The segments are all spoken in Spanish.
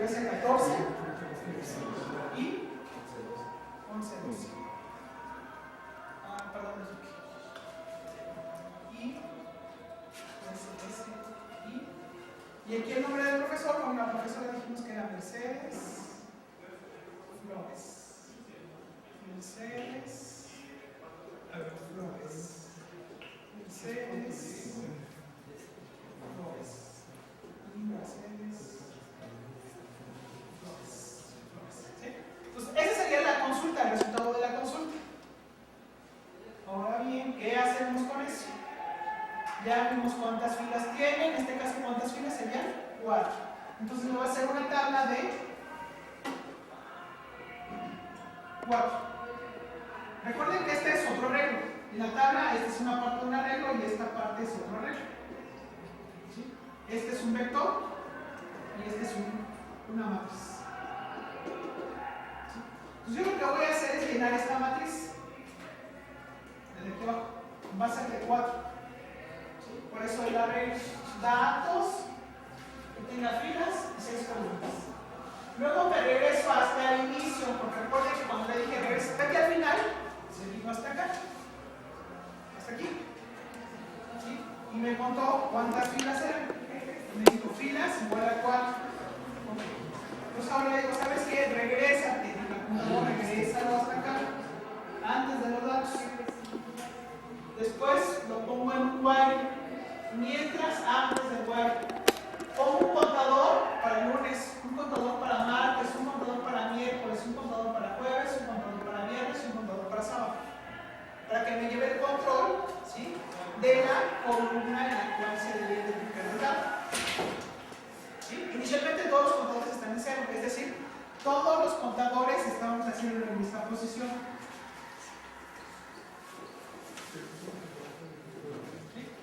13, 14 y 11, 12. Perdón, y 13 y aquí el nombre del profesor, con la profesora dijimos que era Mercedes Flores. Mercedes Flores. Mercedes Flores. Y Mercedes Flores. ¿Sí? Entonces, esa sería la consulta, el resultado de la consulta. Ahora bien, ¿qué hacemos con eso? Ya vimos cuántas filas tiene, en este caso cuántas filas serían 4. Entonces me va a hacer una tabla de 4. Recuerden que este es otro arreglo. En la tabla, esta es una parte de un arreglo y esta parte es otro arreglo. ¿Sí? Este es un vector y este es una matriz. ¿Sí? Entonces yo lo que voy a hacer es llenar esta matriz desde aquí abajo. Va a ser de 4. Por eso el arreglo datos que tenga filas y 6 columnas. Luego me regreso hasta el inicio, porque recuerden que cuando le dije regreso hasta aquí al final, se vino hasta acá, hasta aquí. ¿Sí? Y me contó cuántas filas eran. Me dijo filas igual a 4. Entonces ahora le digo, ¿sabes qué? Regrésate, regrésalo hasta acá, antes de los datos. Después lo pongo en un while. Mientras antes del while pongo un contador para el lunes, un contador para martes, un contador para miércoles, un contador para jueves, un contador para viernes y un contador para sábado, para que me lleve el control, ¿sí?, de la columna en la cual se debe identificar el dato. ¿Sí? Inicialmente todos los contadores están en 0, es decir, todos los contadores estamos haciendo en la misma posición.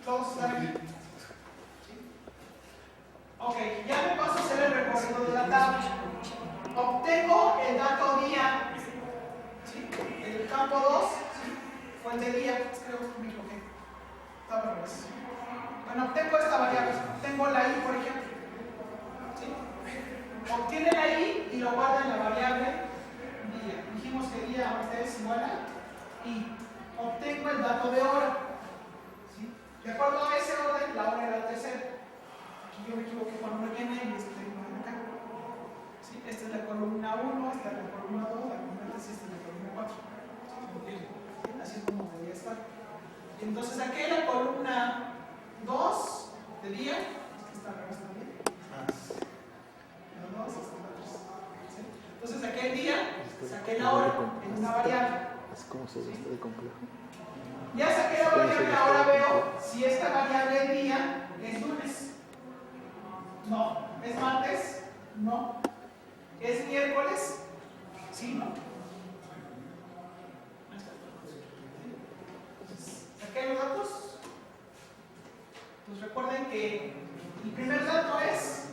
Todos están aquí. ¿Sí? Ok, ya me paso a hacer el recorrido de la tabla. Obtengo el dato día. ¿Sí? El campo 2, ¿sí?, fue el de día. Creo que me equivoqué. Estaba al revés. Bueno, obtengo esta variable. Obtengo la i, por ejemplo. ¿Sí? Obtiene la i y lo guarda en la variable día. Dijimos que día ahorita es igual a i. Obtengo el dato de hora. De acuerdo a ese orden, la hora era el tercero. Aquí yo me equivoqué cuando lo llené y acá. ¿Sí? Esta es la columna 1, esta es la columna 2, la columna 3 y esta es la columna 4. ¿Sí? Así es como debería estar. Entonces aquí la columna 2 de día, esta está al revés también. La 2, esta es la 3. ¿Sí? Entonces aquí el día, saqué la hora en una variable. Es como se ve de complejo. Ya saqué la variable, ahora veo si esta variable día es lunes. No. ¿Es martes? No. ¿Es miércoles? Sí, no. ¿Saqué los datos? Pues recuerden que el primer dato es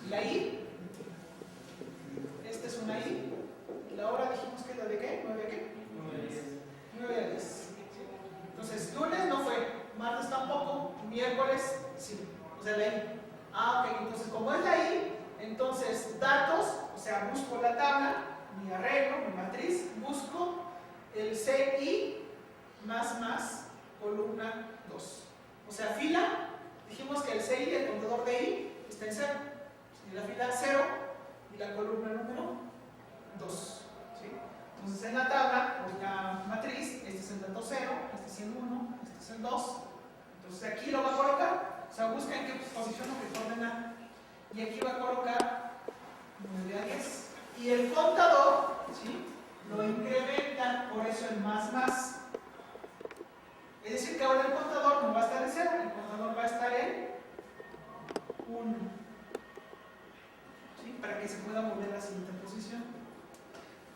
la i. Esta es una i. La hora dijimos que es la de qué? ¿9 a qué? 9 a 10. Entonces, lunes no fue, martes tampoco, miércoles sí, o sea, la i. Ok, entonces como es la i, entonces datos, o sea, busco la tabla, mi arreglo, mi matriz, busco el CI más columna 2. O sea, fila, dijimos que el CI, el contador de i, está en 0. Y la fila 0 y la columna número 2. Entonces en la tabla, o la matriz, este es el dato 0, este es el 1, este es el 2. Entonces aquí lo va a colocar, o sea, busca en qué posición o qué coordenada. Y aquí va a colocar 9 a 10. Y el contador, ¿sí?, lo incrementa, por eso el más. Es decir, que ahora el contador no va a estar en 0, el contador va a estar en 1. ¿Sí? Para que se pueda mover a la siguiente posición.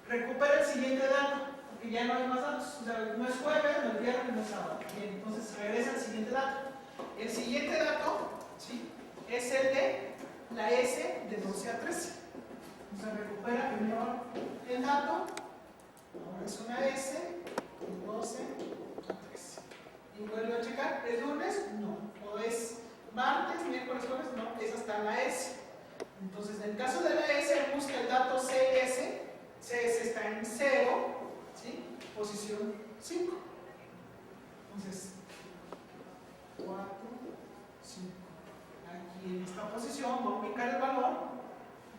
Recupera el siguiente dato, porque ya no hay más datos. O sea, no es jueves, no es viernes, no es sábado. Bien, entonces regresa al siguiente dato. El siguiente dato, ¿sí?, es el de la S de 12 a 13. Entonces recupera primero el dato, ahora es una S de 12 a 13. Y vuelve a checar, ¿es lunes? No. ¿O es martes, miércoles, jueves? No, es hasta la S. Entonces, en el caso de la está en 0, ¿sí? Posición 5. Entonces, 4, 5. Aquí en esta posición voy a ubicar el valor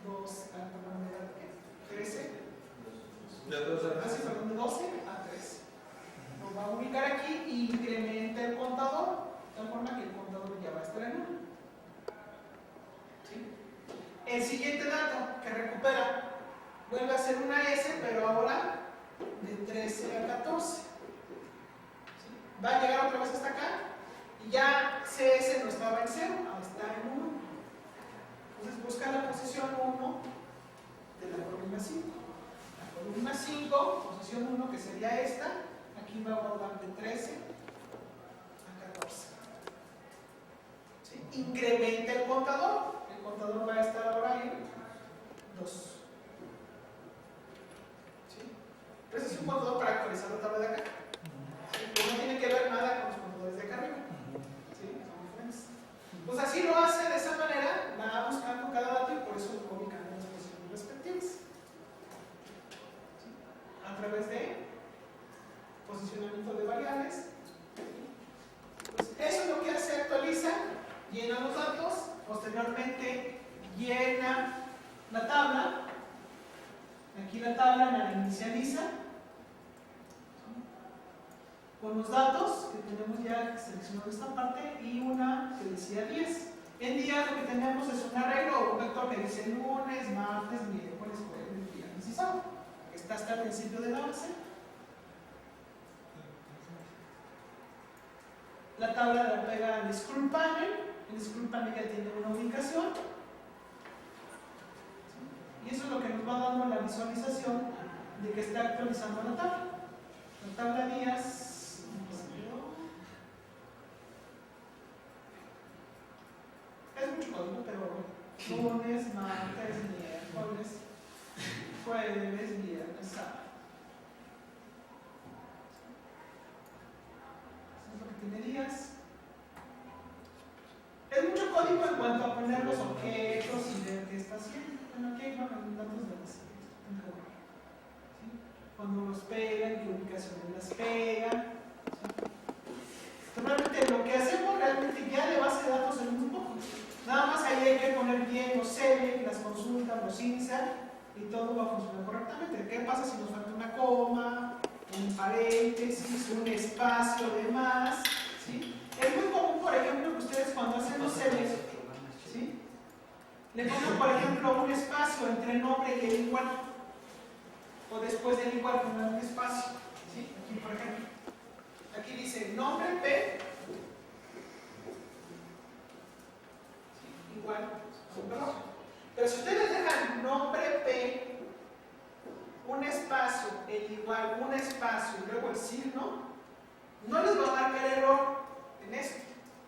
2 a 13. De 12 a 13. Perdón, de 12 a 13. Lo va a ubicar aquí y incrementa el contador, de tal forma que el contador ya va a estar en 1. ¿Sí? El siguiente dato que recupera vuelve a ser una S, pero ahora de 13 a 14. ¿Sí? Va a llegar otra vez hasta acá y ya CS no estaba en 0, ahora está en 1. Entonces busca la posición 1 de la columna 5. La columna 5, posición 1, que sería esta, aquí va a guardar de 13 a 14. ¿Sí? Incrementa el contador va a estar ahora en 2. ¿Sí? Pero ese es un contador para actualizar la tabla de acá. ¿Sí? Pero no tiene que ver nada con los contadores de acá arriba. ¿Sí? Son diferentes. Pues así lo hace de esa manera, va buscando cada dato y por eso lo va ubicando en las posiciones respectivas. ¿Sí? A través de posicionamiento de variables. Pues eso es lo que hace, actualiza, llena los datos, posteriormente llena la tabla. Aquí la tabla la inicializa con los datos que tenemos ya seleccionado esta parte y una que decía 10. En días lo que tenemos es un arreglo o un vector que dice lunes, martes, miércoles, jueves, viernes y sábado. Está hasta el principio de la base. La tabla la pega al Scroll Panel. El Scroll Panel ya tiene una ubicación. Y eso es lo que nos va dando la visualización de que está actualizando la tabla. La tabla días. Es mucho código, pero lunes, martes, miércoles, jueves, viernes, sábado. Eso es lo que tiene días. Es mucho código en cuanto a poner los objetos y ver qué está haciendo. Bueno, aquí hay datos de las. ¿Sí? Cuando los pegan, qué ubicaciones las pegan. ¿Sí? Realmente lo que hacemos realmente ya de base de datos es muy poco. Nada más ahí hay que poner bien los select, las consultas, los insert y todo va a funcionar correctamente. ¿Qué pasa si nos falta una coma, un paréntesis, un espacio de más? ¿Sí? Es muy común, por ejemplo, que ustedes cuando hacen los select, ¿sí? Le pongan, por ejemplo, un espacio entre el nombre y el igual. O después del igual pongan un espacio. ¿Sí? Aquí, por ejemplo. Aquí dice nombre P. ¿Sí? Igual. Pero si ustedes dejan nombre P, un espacio, el igual, un espacio y luego el signo, no les va a marcar error en esto.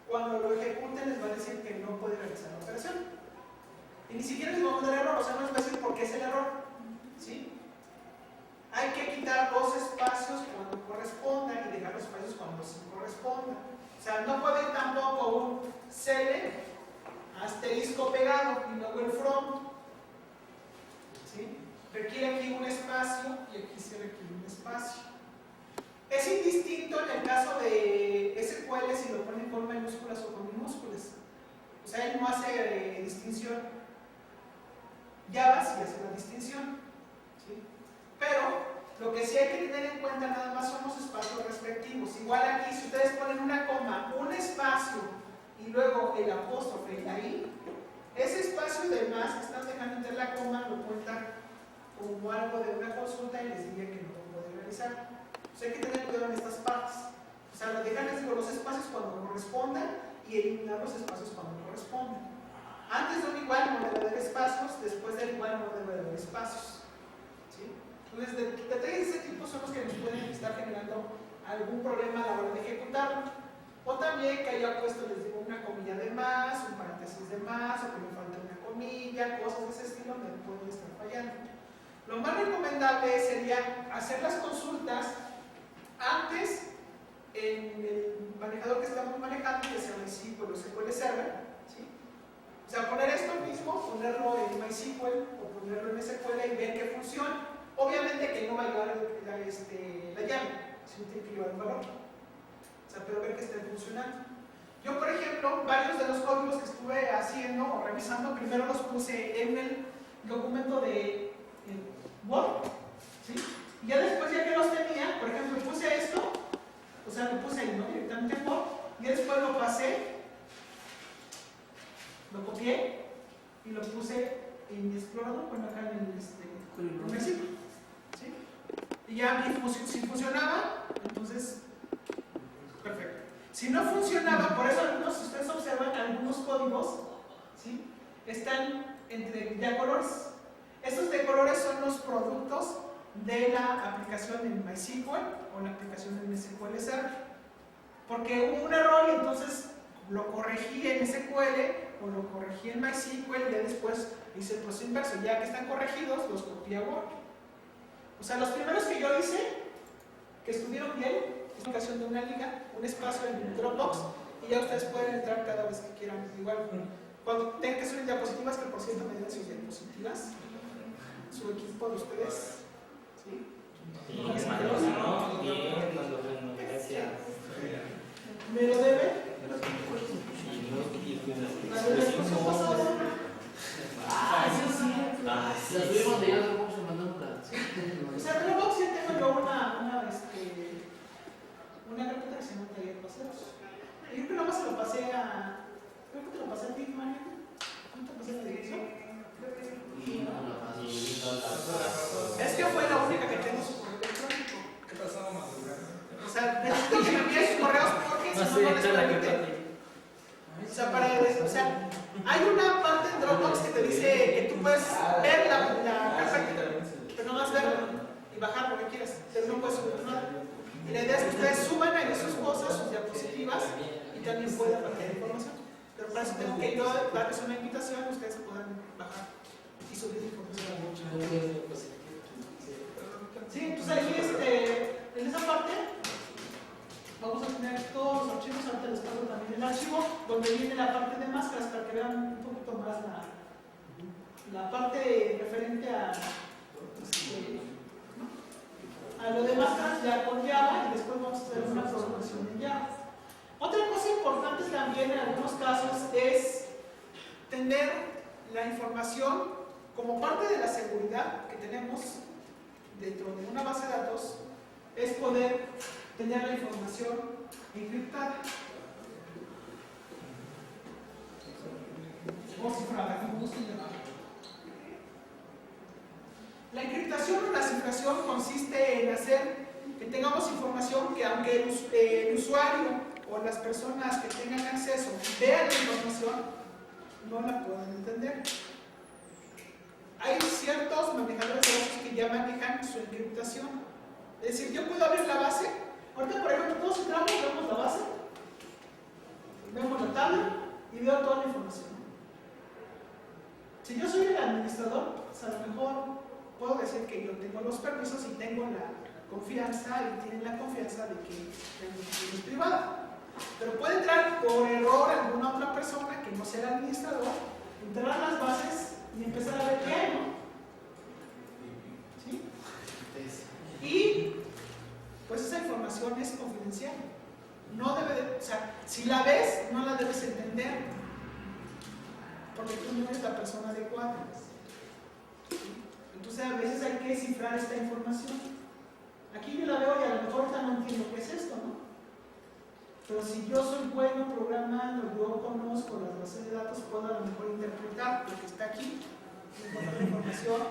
Cuando lo ejecuten les va a decir que no puede realizar la operación. Y ni siquiera les vamos a dar error, o sea, no les va a decir por qué es el error. ¿Sí? Hay que quitar los espacios cuando correspondan y dejar los espacios cuando sí correspondan. O sea, no puede ir tampoco un select, asterisco pegado y luego el from. ¿Sí? Requiere aquí un espacio y aquí se requiere un espacio. Es indistinto en el caso de SQL si lo ponen con mayúsculas o con minúsculas. O sea, él no hace distinción. Java sí hace la distinción. ¿Sí? Pero lo que sí hay que tener en cuenta nada más son los espacios respectivos. Igual aquí, si ustedes ponen una coma, un espacio y luego el apóstrofe ahí, ese espacio de más que están dejando entre la coma lo cuentan como algo de una consulta y les diría que no lo pueden realizar. O sea, hay que tener cuidado en estas partes. O sea, dejarles los espacios cuando correspondan y eliminar los espacios cuando correspondan. Antes de un igual no debe haber espacios, después del igual no debe haber espacios. ¿Sí? Entonces, detalles de ese tipo son los que nos pueden estar generando algún problema a la hora de ejecutarlo. O también que haya puesto, les digo, una comilla de más, un paréntesis de más, o que me falte una comilla, cosas de ese estilo me pueden estar fallando. Lo más recomendable sería hacer las consultas antes en el manejador que estamos manejando, que sea MySQL o SQL Server. ¿Sí? O sea, poner esto mismo, ponerlo en MySQL o ponerlo en SQL y ver que funciona. Obviamente que no va a llevar la llave, sino tiene que llevar un valor. O sea, pero ver que esté funcionando. Yo, por ejemplo, varios de los códigos que estuve haciendo o revisando, primero los puse en el documento de Word, ¿sí? Y ya después, ya que los tenía, por ejemplo, puse esto, o sea, lo puse ahí, ¿no? Directamente en Word, y después lo pasé, lo copié y lo puse en mi explorador, bueno, acá en el primer. ¿Sí? Y ya si funcionaba, entonces, perfecto. Si no funcionaba, por eso algunos, si ustedes observan, algunos códigos, ¿sí?, están entre ya colores. Estos de colores son los productos de la aplicación en MySQL o la aplicación en SQL Server. Porque hubo un error y entonces lo corregí en SQL o lo corregí en MySQL y ya después hice el proceso inverso. Ya que están corregidos, los copié a Word. O sea, los primeros que yo hice, que estuvieron bien, es la aplicación de una liga, un espacio en Dropbox, y ya ustedes pueden entrar cada vez que quieran. Igual, cuando tengan que subir diapositivas, que por cierto me den sus diapositivas, su equipo de ustedes. ¿Sí? ¿Me lo debe? ¿La de la discusión pasada? Sí. La subimos de ya Dropbox y mandamos la. O sea, en Dropbox ya tengo yo una carpeta que se llama taller paseos. Yo creo que nada más se lo pasé a. Creo que te lo pasé a ti, María. ¿No te pasé la dirección? Es que fue la única que tengo su correo electrónico. ¿Qué pasaba más? O sea, necesito que me envíen sus correos porque si no, no les permite. O sea, hay una parte en Dropbox que te dice que tú puedes ver la carpeta, pero no vas a verla y bajar lo que quieras, pero no puedes subir nada. Y la idea es que ustedes suban ahí sus cosas, sus diapositivas y también puedan bajar información. Pero para eso tengo que yo darles una invitación y ustedes puedan bajar y subir información. Sí, entonces ahí en esa parte vamos a tener todos los archivos. Ahorita les paso también el archivo donde viene la parte de máscaras para que vean un poquito más la parte referente a lo de máscaras ya con Java, y después vamos a hacer una programación en Java. Otra cosa importante también en algunos casos es tener la información como parte de la seguridad que tenemos dentro de una base de datos, es poder tener la información encriptada o cifrada, como gusten llamarlo. La encriptación o la cifración consiste en hacer que tengamos información que, aunque el usuario o las personas que tengan acceso vean la información, no la puedan entender. Hay ciertos manejadores de datos que ya manejan su encriptación. Es decir, yo puedo abrir la base. Ahorita, por ejemplo, todos entramos, vemos la base, vemos la tabla y veo toda la información. Si yo soy el administrador, pues a lo mejor puedo decir que yo tengo los permisos y tengo la confianza y tienen la confianza de que la información es privada. Pero puede entrar por error alguna otra persona que no sea el administrador, entrar a las bases y empezar a ver qué hay, ¿no? ¿Sí? Y pues esa información es confidencial. No debe de, o sea, si la ves, no la debes entender, porque tú no eres la persona adecuada. Entonces a veces hay que cifrar esta información. Aquí yo la veo y a lo mejor ahorita no entiendo qué es esto, ¿no? Pero si yo soy bueno programando, yo conozco las bases de datos, puedo a lo mejor interpretar lo que está aquí, encontrar información,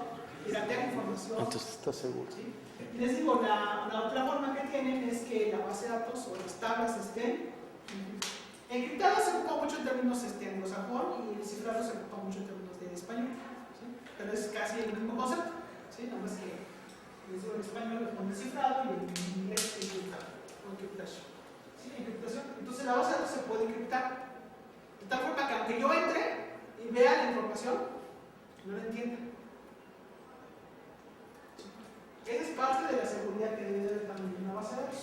piratear información. Entonces estás seguro. ¿Sí? Y les digo, la otra forma que tienen es que la base de datos o las tablas estén encriptadas. Se ocupa mucho en términos anglosajón y el cifrado se ocupa mucho en términos de español, ¿sí? Pero es casi el mismo concepto, ¿sí? Nada más que les digo, en español le ponen cifrado y en inglés encriptado o encriptación. ¿Sí? Encriptación. Entonces la base de datos se puede encriptar de tal forma que aunque yo entre y vea la información, no la entienda. Esa es parte de la seguridad que debe haber también en una base de datos.